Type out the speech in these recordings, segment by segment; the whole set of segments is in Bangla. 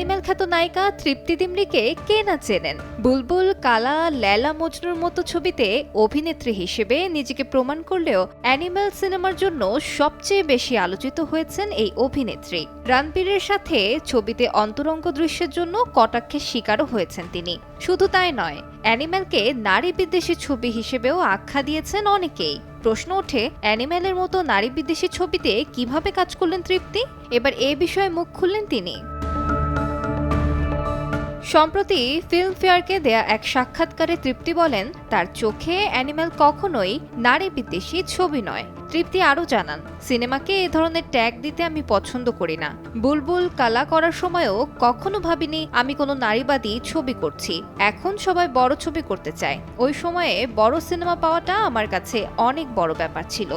অ্যানিমেল খ্যাত নায়িকা তৃপ্তি ডিমরিকে কে না চেনেন। বুলবুল, কালা, লেলা মজনুর মতো ছবিতে অভিনেত্রী হিসেবে নিজেকে প্রমাণ করলেও অ্যানিমেল সিনেমার জন্য সবচেয়ে বেশি আলোচিত হয়েছেন এই অভিনেত্রী। রণবীরের সাথে ছবিতে অন্তরঙ্গ দৃশ্যের জন্য কটাক্ষের শিকারও হয়েছেন তিনি। শুধু তাই নয়, অ্যানিমেলকে নারী বিদ্বেষী ছবি হিসেবেও আখ্যা দিয়েছেন অনেকেই। প্রশ্ন ওঠে, অ্যানিমেলের মতো নারী বিদ্বেষী ছবিতে কিভাবে কাজ করলেন তৃপ্তি? এবার এ বিষয়ে মুখ খুললেন তিনি। সম্প্রতি ফিল্মফেয়ারকে দেয়া এক সাক্ষাৎকারে তৃপ্তি বলেন, তার চোখে অ্যানিমেল কখনোই নারী বিদ্বেষী ছবি নয়। তৃপ্তি আরও জানান, সিনেমাকে এ ধরনের ট্যাগ দিতে আমি পছন্দ করি না। বুলবুল, কালা করার সময়ও কখনো ভাবিনি আমি কোনো নারীবাদী ছবি করছি। এখন সবাই বড় ছবি করতে চায়, ওই সময়ে বড় সিনেমা পাওয়াটা আমার কাছে অনেক বড় ব্যাপার ছিল।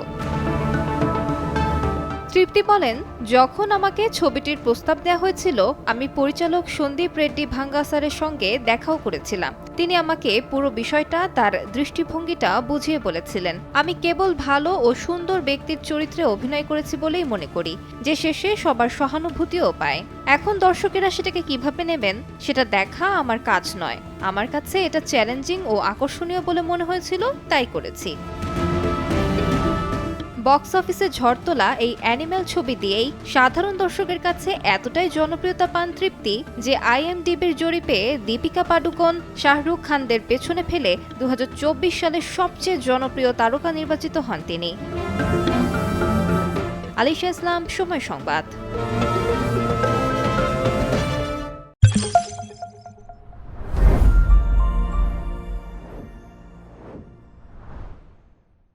তৃপ্তি বলেন, যখন আমাকে ছবিটির প্রস্তাব দেওয়া হয়েছিল, আমি পরিচালক সন্দীপ রেড্ডি ভাঙ্গাসারের সঙ্গে দেখাও করেছিলাম। তিনি আমাকে পুরো বিষয়টা, তার দৃষ্টিভঙ্গিটা বুঝিয়ে বলেছিলেন। আমি কেবল ভালো ও সুন্দর ব্যক্তির চরিত্রে অভিনয় করেছি বলেই মনে করি, যে শেষে সবার সহানুভূতিও পায়। এখন দর্শকেরা সেটাকে কিভাবে নেবেন সেটা দেখা আমার কাজ নয়। আমার কাছে এটা চ্যালেঞ্জিং ও আকর্ষণীয় বলে মনে হয়েছিল, তাই করেছি। বক্স অফিসে ঝড় তোলা এই অ্যানিমেল ছবি দিয়েই সাধারণ দর্শকের কাছে এতটাই জনপ্রিয়তা পান তৃপ্তি যে IMDb'র জরিপে দীপিকা পাডুকোন, শাহরুখ খানদের পেছনে ফেলে 2024 সালের সবচেয়ে জনপ্রিয় তারকা নির্বাচিত হন তিনি। আলিশা ইসলাম, সময় সংবাদ।